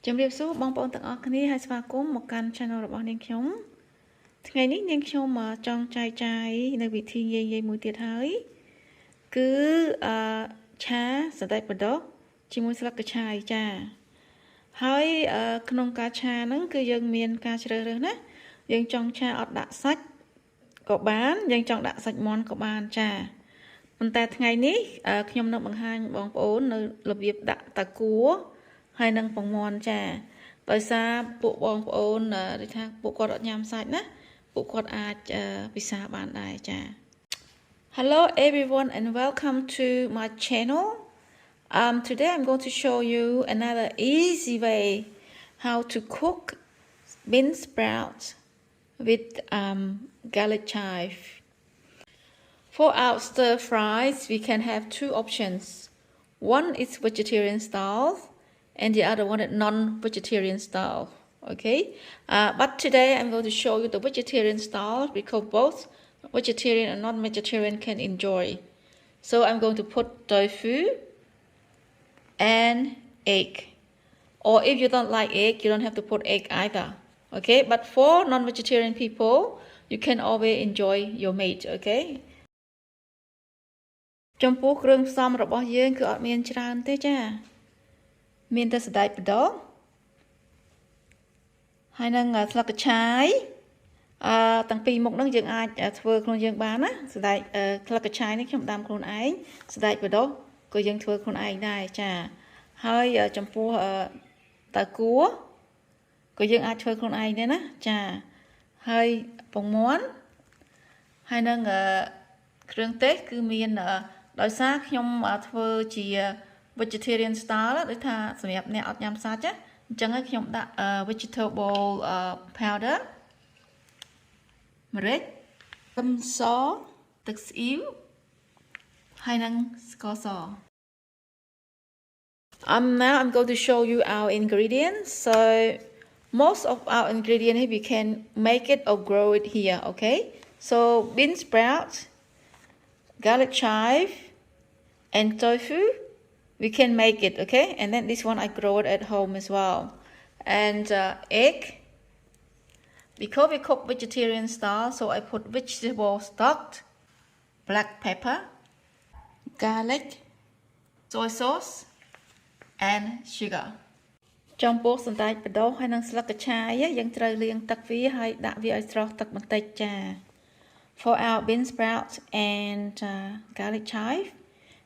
Chấm điệp số bong bóng tặng ọc này hay spa cốm một căn channelរបស់នាងខ្ញុំថ្ងៃនេះនាងខ្ញុំមកចង់ចែកចាយនៅវិធីងាយៗមួយទៀតហើយគឺឆាសណ្តែកបដោះជាមួយស្លឹកកញ្ឆាយចាហើយក្នុងការឆាហ្នឹងគឺយើងមានការជ្រើសរើសណាយើងចង់ឆាអត់ដាក់សាច់ក៏បានយើងចង់ដាក់សាច់មាន់ក៏បានចាប៉ុន្តែថ្ងៃនេះខ្ញុំនឹងបង្ហាញបងប្អូននៅរបៀបដាក់តាគួរហើយនឹងពងមាន់ចាដោយសារពួកបងប្អូនដូចថាពួកគាត់អត់ញ៉ាំសាច់ណាពួកគាត់អាចពិសាបានដែរចា Hello everyone and welcome to my channel. Today I'm going to show you another easy way how to cook bean sprouts with garlic chive. For our stir fries, we can have two options. One is vegetarian style and the other one is non-vegetarian style. Okay, but today I'm going to show you the vegetarian style because both vegetarian and non-vegetarian can enjoy. So I'm going to put tofu and egg. Or if you don't like egg, you don't have to put egg either. Okay, but for non-vegetarian people, you can always enjoy your meat. Okay. ចំពោះគ្រឿងផ្សំរបស់យើងគឺអត់មានច្រើនទេចាមានតែសណ្តែកបដោះហើយនឹងស្លឹកកញ្ឆាយទាំងពីរមុខហ្នឹងយើងអាចធ្វើខ្លួនយើងបានណាសណ្តែកស្លឹកកញ្ឆាយនេះខ្ញុំដាំខ្លួនឯងសណ្តែកបដោះក៏យើងធ្វើខ្លួនឯងដែរចាហើយចំពោះតាគួរក៏យើងអាចធ្វើខ្លួនឯងដែរណាចាហើយពងមាន់ហើយនឹងគ្រឿងទេសគឺមានដោយសារខ្ញុំធ្វើជា vegetarian style ដូចថាសម្រាប់អ្នកអត់ញ៉ាំសាច់អញ្ចឹងហើយខ្ញុំដាក់ vegetable powder ម្រេចខ្ទឹមសទឹកស្អ៊ីវហើយនឹងស្ករស Now I'm going to show you our ingredients. So most of our ingredients we can make it or grow it here, okay? So bean sprouts, garlic chive and tofu we can make it, okay? And then this one I grow it at home as well. And egg, because we cook vegetarian style, so I put vegetable stock, black pepper, garlic, soy sauce and sugar. ចំពោះសណ្តែកបដោះហើយនឹងស្លឹកកញ្ឆាយយើងត្រូវលាងទឹកវាហើយដាក់វាឲ្យស្រស់ទឹកបន្តិចចា For our bean sprouts and garlic chive,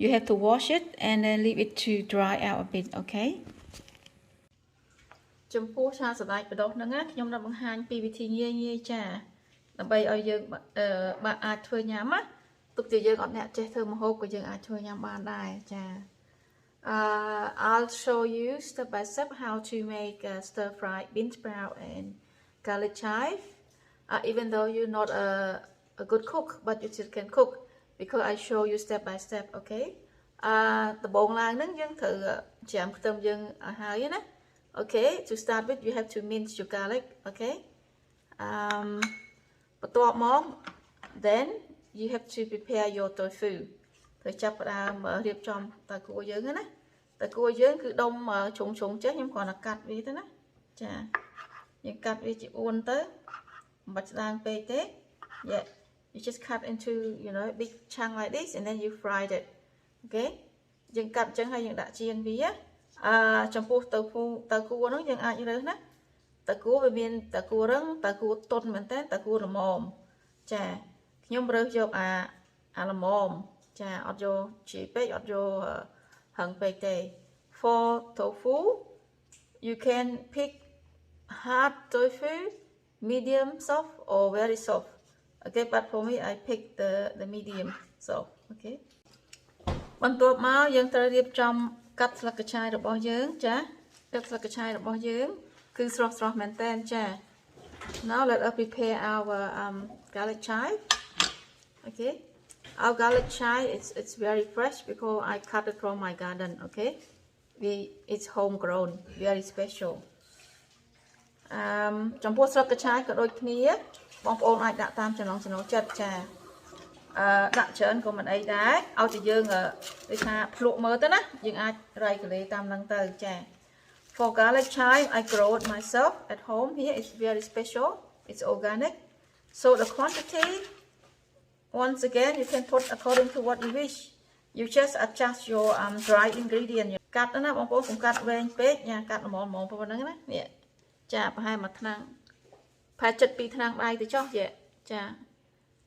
you have to wash it and then leave it to dry out a bit, okay? ចំពោះឆាសណ្តែកបដោះហ្នឹងខ្ញុំនឹងបង្ហាញពីវិធីងាយៗចាដើម្បីឲ្យយើងបាទអាចធ្វើញ៉ាំណាទុកជាយើងអត់អ្នកចេះធ្វើម្ហូបក៏យើងអាចធ្វើញ៉ាំបានដែរចា I'll show you step by step how to make stir fried bean sprout and garlic chive. Even though you're not a good cook, but you still can cook because I show you step by step, okay? ដំបូងឡើងហ្នឹងយើងត្រូវច្រាមខ្ទឹមយើងឲ្យហើយណា Okay, to start with you have to mince your garlic, okay? បន្ទាប់មក then you have to prepare your tofu. ត្រូវចាប់ផ្ដើមរៀបចំតាគួរយើងណាតាគួរយើងគឺដុំជ្រុងៗចេះខ្ញុំគ្រាន់តែកាត់វាទៅណាចាយើងកាត់វាជាអួនទៅមិនបាច់ស្ដើងពេកទេ Yeah, you just cut into, you know, big chunk like this and then you fried it. Okay? យើងកាត់អញ្ចឹងហើយយើងដាក់ចៀនវាចំពោះតាគួរហ្នឹងយើងអាចរើសណាតាគួរវាមានតាគួររឹងតាគួរទន់មែនតើតាគួរល្មមចាខ្ញុំរើសយកអាល្មមចាអត់យកជីពេកអត់យកហឹងពេកទេ For tofu you can pick hard tofu medium soft or very soft. Okay, but for me I pick the medium soft. Okay. បន្ទាប់មកយើងត្រូវរៀបចំកាត់ស្លឹកកញ្ឆាយរបស់យើងចាកាត់ស្លឹកកញ្ឆាយរបស់យើងគឺស្រស់ៗមែនតើចា Now let us prepare our garlic chive. Okay. Our garlic chive it's very fresh because I cut it from my garden, okay? It's homegrown, very special. ចំពោះស្លឹកកញ្ឆាយក៏ដូចគ្នាបងប្អូនអាចដាក់តាមចំណង់ចំណូលចិត្តចាដាក់ច្រើនក៏មិនអីដែរឲ្យតែយើងដូចថាភ្លក់មើលទៅណាយើងអាចរៃកលេតាមហ្នឹងទៅចា For garlic chive, I grow it myself at home here. It's very special. It's organic. So the quantity, once again, you can put according to what you wish. You just adjust your dry ingredient. Cắt nó nè, bông bông cũng cắt về pết nha, cắt mỏng mỏng vào đó nè. Chà, hai mặt thang. Phải chật bị thang bay từ cho vậy. Chà.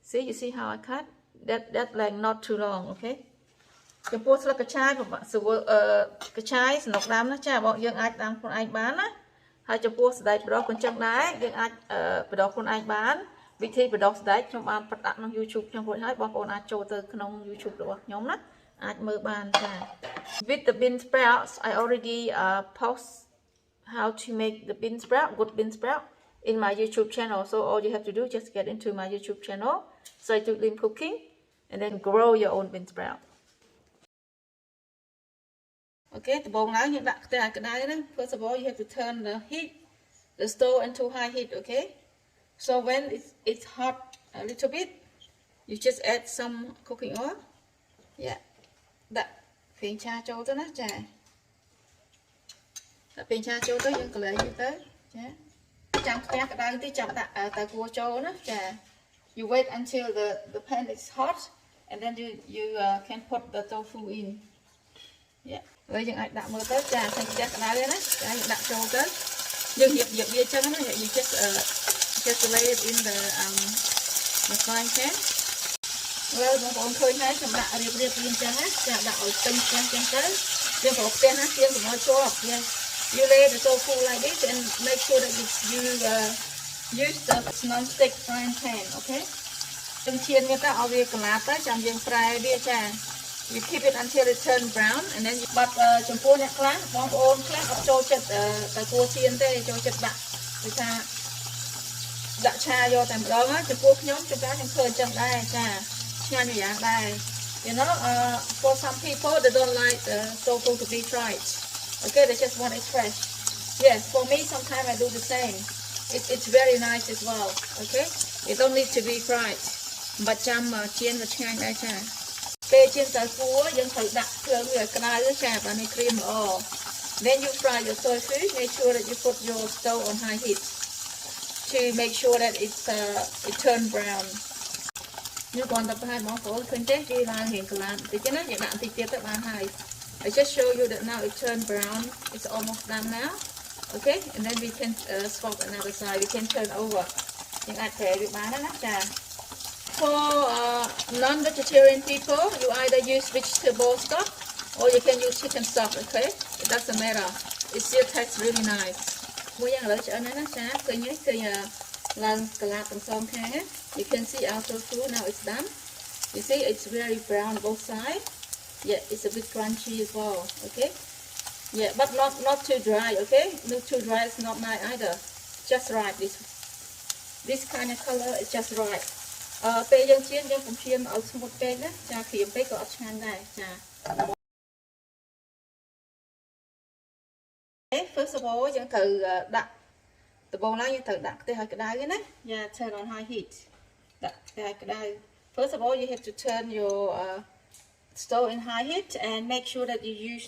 See, you see how I cut? That like not too long, okay? Chụp post là cái chai của bạn sử cái chai nó đám nó chà bọn dương ai đang con anh bán á. Hai chụp post đây đó con chân đá, dương ai đó con anh bán. Vì thế đó đấy trong ban phát đặt trong YouTube trong hội hai bọn con ai cho từ trong YouTube đó nhóm đó. Ai mở bàn chà. With the bean sprouts, I already post how to make the bean sprout, good bean sprout in my YouTube channel. So all you have to do is just get into my YouTube channel, search Lim Cooking, and then grow your own bean sprout. Okay, the bone now you first of all you have to turn the stove into high heat. Okay, so when it's hot a little bit, you just add some cooking oil. Yeah, that phiền cha cho tới nó chà. Phiền cha cho tới dân lấy như tới. Chạm cái đang tí chạm tại cua cho nó chà. You wait until the pan is hot, and then you can put the tofu in. Yeah. Rồi những ai đặt mưa tới trà thành cái đá lên á, cái đặt cho tới. Nhưng dập bia chân nó vậy, you just lay it in the frying pan. Rồi bọn con khơi hết xong đặt riệp lên chân á, trà đặt ở tinh chân tới. Riêng của tên á, riêng của nó cho. Yeah. You lay the tofu like this and make sure that you use the non-stick frying pan, okay? Trong chiên người taเอาviệc lá tới chạm riêng fry bia trà. You keep it until it turns brown, and then you but trong cua này khác, bong ôn khác, cho chật tại cua chiên thế, cho chật bạc, người ta đặt cha vô tại đó á, trong cua nhóm trong cá trong khơi trong đây trà, ngon như vậy đây. You know, for some people they don't like tofu to be fried. Okay, they just want it fresh. Yes, for me sometimes I do the same. It's very nice as well. Okay, it don't need to be fried. But chăm chiên và chiên đây trà. Pê chiên tỏi cua dân phải đặt thường người cái đứa trà và này cream all. Then you fry your tofu. Make sure that you put your stove on high heat to make sure that it turn brown. Như còn tập hai món phổ khuyên chết đi là hiện cái làm thì cái nó vậy bạn thì tiếp các bạn hai. I just show you that now it turned brown. It's almost done now. Okay, and then we can swap another side. We can turn over. Những ai thể bị bán đó trà. For non-vegetarian people, you either use vegetable stock or you can use chicken stock. Okay, it doesn't matter. It still tastes really nice. Mua yang lợi cho nó trà. Cứ nhớ lần cả lát tầm xong thế. You can see our tofu now it's done. You see it's very brown both sides. Yeah, it's a bit crunchy as well. Okay. Yeah, but not too dry. Okay, not too dry. It's not nice either. Just right. This kind of color is just right. ពេលយើងជៀនយើងកុំជៀនឲ្យស្ងួតពេកណាចាក្រៀមពេកក៏អត់ឆ្ងាញ់ដែរចា First of all យើងត្រូវដាក់ដំបូងឡើងយើងត្រូវដាក់ខ្ទះឲ្យក្តៅណា Yeah, turn on high heat ដាក់ខ្ទះឲ្យក្តៅ First of all you have to turn your stove in high heat and make sure that you use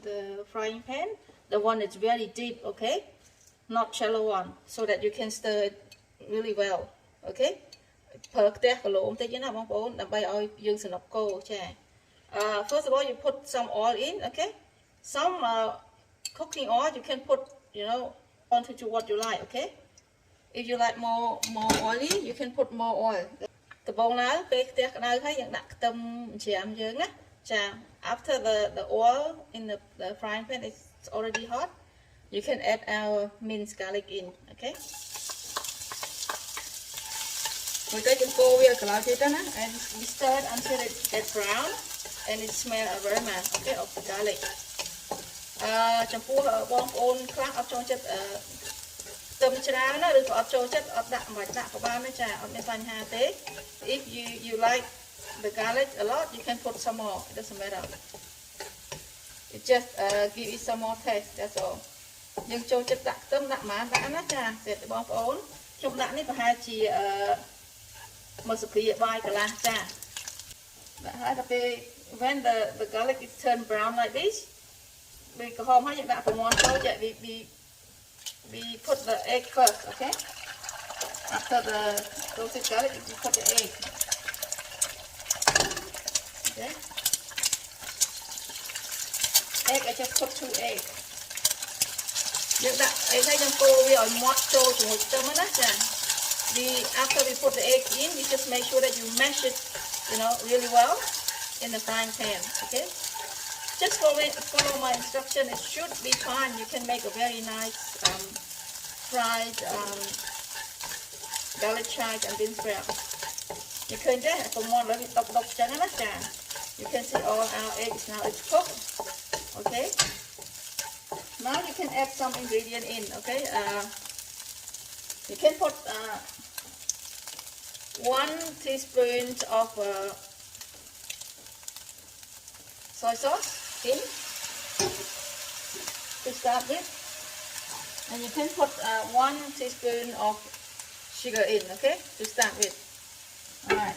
the frying pan, the one that's very deep, okay? Not shallow one, so that you can stir it really well, okay? ប្រើខ្ទះគីឡូបន្តិចណាបងប្អូនដើម្បីឲ្យយើងសនុកគោចា First of all you put some oil in, okay? Some cooking oil you can put, you know, onto what you like, okay? If you like more oily, you can put more oil. ដំបូងឡើយពេលខ្ទះក្តៅហើយយើងដាក់ខ្ទឹមច្រាមយើងណាចា After the oil in the frying pan is already hot, you can add our minced garlic in, okay? Rồi tới chúng cô bây giờ cả thế đó and we stir it until it gets brown and it smell aroma, okay, of the garlic. Trong cô bong ôn khác ở trong chất tôm chả nó được ở trong chất ở đạm và đạm của ba mấy trà ở bên phần hà tế. If you like the garlic a lot, you can put some more. It doesn't matter. It just give it some more taste. That's all. Nhưng cho chất đạm tôm đạm má đã nó trà xiết bong ôn. Trong đạm này phải chỉ một sự kiện bài cả là trà. When the garlic is turned brown like this, we go home hay that for one so that we put the egg first, okay? After the roasted garlic, you put the egg. Okay? Egg, I just put 2 eggs. Như that, I say you go we are not so to after we put the egg in, we just make sure that you mash it, really well in the frying pan, okay? Just follow my instruction. It should be fine. You can make a very nice fried garlic chives and bean sprouts. You can just from one little dog you can see all our eggs now it's cooked. Okay. Now you can add some ingredient in. Okay. You can put 1 teaspoon of soy sauce in to start with, and you can put 1 teaspoon of sugar in, okay, to start with. Alright.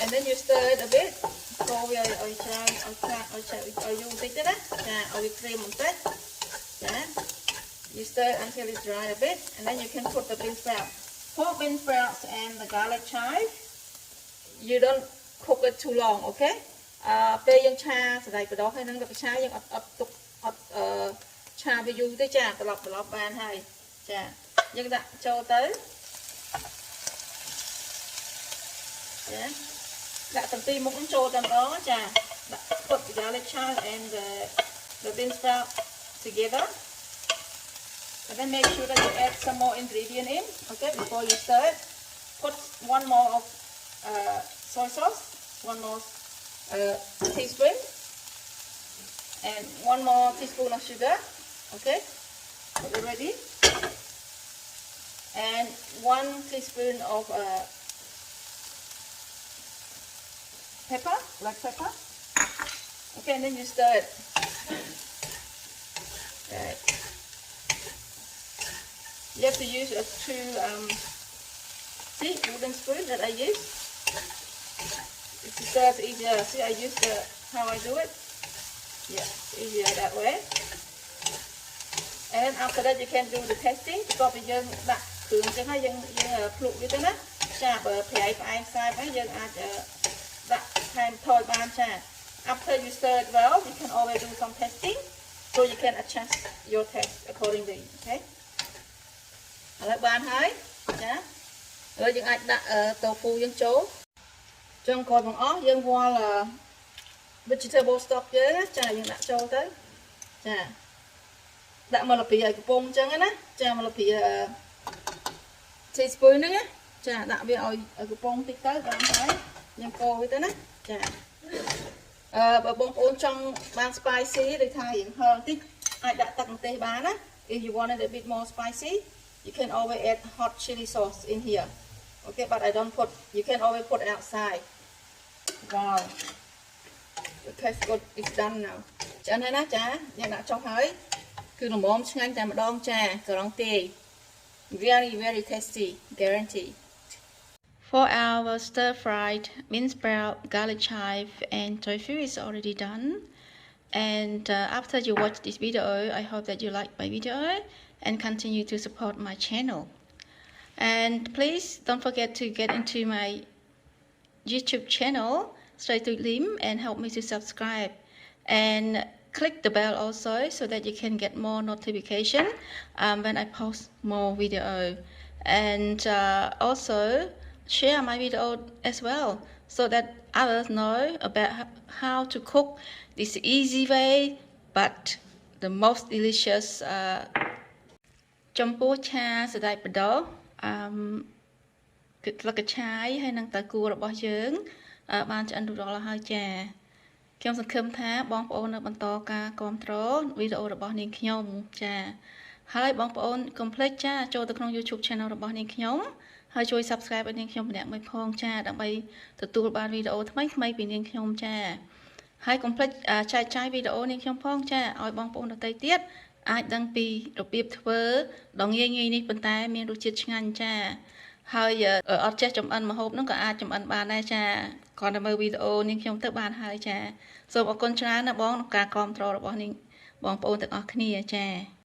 And then you stir it a bit. So we are you stir it until it's dry a bit, and then you can put the bean sprouts. For bean sprouts and the garlic chive, you don't cook it too long, okay? ពេលយើងឆាសណ្តែកបដោះហើយនឹងទឹកឆាយើងអត់ឆាវាយូរទេចាត្រឡប់បានហើយចាយើងដាក់ចូលទៅចាដាក់ទាំងពីរមុខចូលតែម្ដងចាដាក់ put the garlic chive and the bean sprout together, and then make sure that you add some more ingredient in, okay, before you stir it. Put 1 more of soy sauce, 1 more teaspoon, and 1 more teaspoon of sugar, okay, are you ready? And 1 teaspoon of pepper, black pepper, okay, and then you stir it. Okay. You have to use a 2 wooden spoon that I use. It's just easier. See, I use how I do it. Yeah, it's easier that way. And after that, you can do the testing. Because bây giờ đặt thường cho nó dân phụ như thế đó. Chà bờ phải sai với dân đặt thêm thôi ban chà. After you stir it well, you can always do some testing, so you can adjust your taste accordingly. Okay. Lại ban hơi. Chà. Rồi dân đặt tofu dân chố. Trong coi bằng ớt dân qua là vegetable stock chứ chà dân đặt châu tới chà đặt mà là bị cái bông chân á chà mà là bị teaspoon nữa nhé chà đặt về ở cái bông tí tới bạn thấy dân cô với tới nè chà bà bông ôn trong ban spicy để thay hiện hơn tí ai đặt tặng tê bán á. If you want it a bit more spicy, you can always add hot chili sauce in here. Okay, but I don't put. You can always put it outside. Wow, the taste good. It's done now. Cho nên á cha, nhà đã trong hơi, cứ làm món ngon tại mà đong cha, cờ rong tê, very tasty, guaranteed. For our stir-fried bean sprout, garlic chive, and tofu is already done. And after you watch this video, I hope that you like my video and continue to support my channel. And please don't forget to get into my YouTube channel, Straight to Lim, and help me to subscribe. And click the bell also so that you can get more notification when I post more video. And also share my video as well so that others know about how to cook this easy way but the most delicious Jumbo cha sẽ đại bờ đó là cái trái hay năng tại cuaរបស់យើងបានឆ្អិនរួចរាល់ហើយចាខ្ញុំសង្ឃឹមថាបងប្អូននៅបន្តការគាំទ្រវីដេអូរបស់នាងខ្ញុំចាហើយបងប្អូនកុំភ្លេចចាចូលទៅក្នុង YouTube Channel របស់នាងខ្ញុំហើយជួយ Subscribe ឲ្យនាងខ្ញុំម្នាក់មួយផងចាដើម្បីទទួលបានវីដេអូថ្មីៗពីនាងខ្ញុំចាហើយកុំភ្លេចចែកចាយវីដេអូនាងខ្ញុំផងចាឲ្យបងប្អូនដទៃទៀតអាចដឹងពីរបៀបធ្វើដ៏ងាយៗនេះប៉ុន្តែមានរសជាតិឆ្ងាញ់ចាហើយអត់ចេះចម្អិនម្ហូបហ្នឹងក៏អាចចម្អិនបានដែរចាក គាត់តែមើលវីដេអូនាងខ្ញុំទៅបានហើយចាសូមអរគុណច្រើនណាបងក្នុងការគាំទ្ររបស់នាងបងប្អូនទាំងអស់គ្នាចា